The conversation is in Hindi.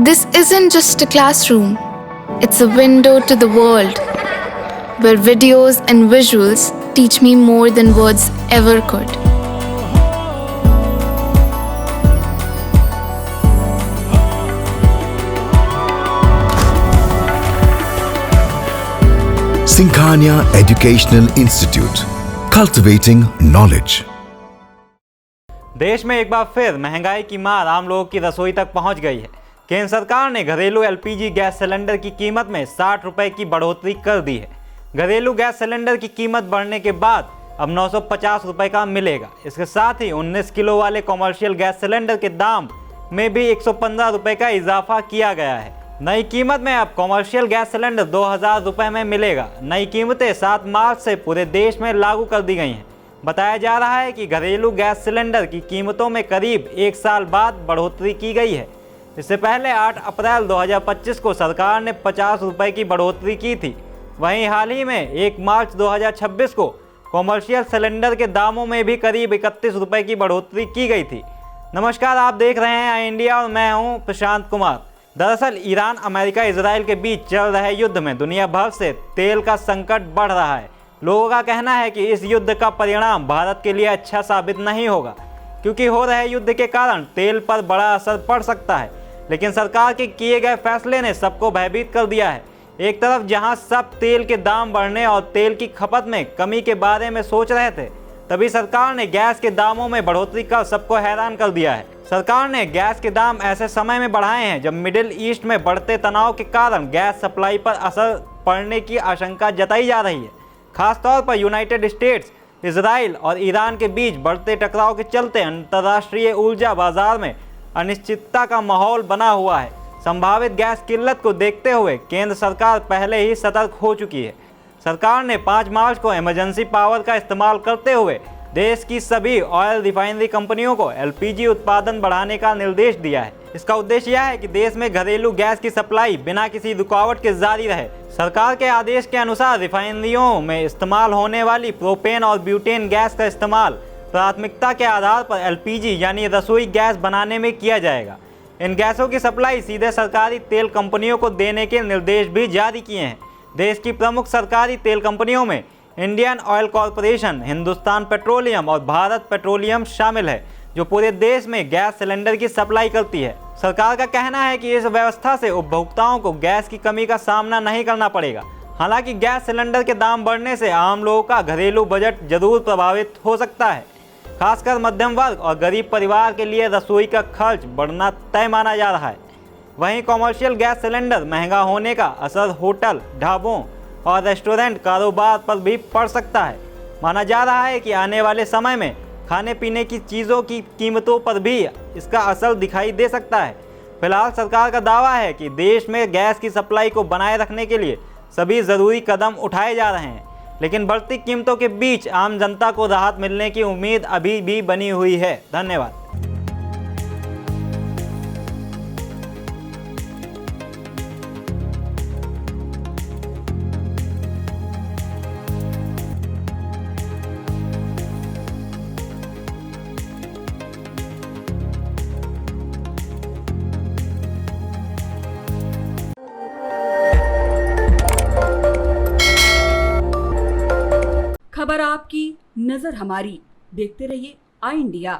This isn't just a classroom, it's a window to the world, where videos and visuals teach me more than words ever could. Sinkhania Educational Institute, cultivating knowledge. देश में एक बार फिर महंगाई की मार आम लोगों की रसोई तक पहुंच गई है। केंद्र सरकार ने घरेलू एलपीजी गैस सिलेंडर की कीमत में 60 रुपए की बढ़ोतरी कर दी है। घरेलू गैस सिलेंडर की कीमत बढ़ने के बाद अब 950 रुपए का मिलेगा। इसके साथ ही 19 किलो वाले कॉमर्शियल गैस सिलेंडर के दाम में भी 115 रुपए का इजाफा किया गया है। नई कीमत में अब कॉमर्शियल गैस सिलेंडर 2000 रुपए में मिलेगा। नई कीमतें 7 मार्च से पूरे देश में लागू कर दी गई हैं। बताया जा रहा है कि घरेलू गैस सिलेंडर की कीमतों में करीब 1 साल बाद बढ़ोतरी की गई है। इससे पहले 8 अप्रैल 2025 को सरकार ने 50 रुपए की बढ़ोतरी की थी। वहीं हाल ही में 1 मार्च 2026 को कॉमर्शियल सिलेंडर के दामों में भी करीब 31 रुपए की बढ़ोतरी की गई थी। नमस्कार, आप देख रहे हैं आई इंडिया और मैं हूं प्रशांत कुमार। दरअसल ईरान, अमेरिका, इजराइल के बीच चल रहे युद्ध में दुनिया भर से तेल का संकट बढ़ रहा है। लोगों का कहना है कि इस युद्ध का परिणाम भारत के लिए अच्छा साबित नहीं होगा, क्योंकि हो रहे युद्ध के कारण तेल पर बड़ा असर पड़ सकता है। लेकिन सरकार के किए गए फैसले ने सबको भयभीत कर दिया है। एक तरफ जहां सब तेल के दाम बढ़ने और तेल की खपत में कमी के बारे में सोच रहे थे, तभी सरकार ने गैस के दामों में बढ़ोतरी कर सबको हैरान कर दिया है। सरकार ने गैस के दाम ऐसे समय में बढ़ाए हैं जब मिडिल ईस्ट में बढ़ते तनाव के कारण गैस सप्लाई पर असर पड़ने की आशंका जताई जा रही है। खासतौर पर यूनाइटेड स्टेट्स, इजराइल और ईरान के बीच बढ़ते टकराव के चलते अंतर्राष्ट्रीय ऊर्जा बाजार में अनिश्चितता का माहौल बना हुआ है। संभावित गैस किल्लत को देखते हुए केंद्र सरकार पहले ही सतर्क हो चुकी है। सरकार ने 5 मार्च को इमरजेंसी पावर का इस्तेमाल करते हुए देश की सभी ऑयल रिफाइनरी कंपनियों को एलपीजी उत्पादन बढ़ाने का निर्देश दिया है। इसका उद्देश्य यह है कि देश में घरेलू गैस की सप्लाई बिना किसी रुकावट के जारी रहे। सरकार के आदेश के अनुसार रिफाइनरियों में इस्तेमाल होने वाली प्रोपेन और ब्यूटेन गैस का इस्तेमाल प्राथमिकता के आधार पर एलपीजी यानी रसोई गैस बनाने में किया जाएगा। इन गैसों की सप्लाई सीधे सरकारी तेल कंपनियों को देने के निर्देश भी जारी किए हैं। देश की प्रमुख सरकारी तेल कंपनियों में Indian oil corporation, Hindustan petroleum और भारत पेट्रोलियम शामिल है, जो पूरे देश में गैस सिलेंडर की सप्लाई करती है। सरकार का कहना है कि इस व्यवस्था से उपभोक्ताओं को गैस की कमी का सामना नहीं करना पड़ेगा। हालांकि गैस सिलेंडर के दाम बढ़ने से आम लोगों का घरेलू बजट जरूर प्रभावित हो सकता है। खासकर मध्यम वर्ग और गरीब परिवार के लिए रसोई का खर्च बढ़ना तय माना जा रहा है। वहीं कॉमर्शियल गैस सिलेंडर महंगा होने का असर होटल, ढाबों और रेस्टोरेंट कारोबार पर भी पड़ सकता है। माना जा रहा है कि आने वाले समय में खाने पीने की चीज़ों की कीमतों पर भी इसका असर दिखाई दे सकता है। फिलहाल सरकार का दावा है कि देश में गैस की सप्लाई को बनाए रखने के लिए सभी ज़रूरी कदम उठाए जा रहे हैं, लेकिन बढ़ती कीमतों के बीच आम जनता को राहत मिलने की उम्मीद अभी भी बनी हुई है। धन्यवाद। खबर आपकी, नजर हमारी। देखते रहिए आई इंडिया।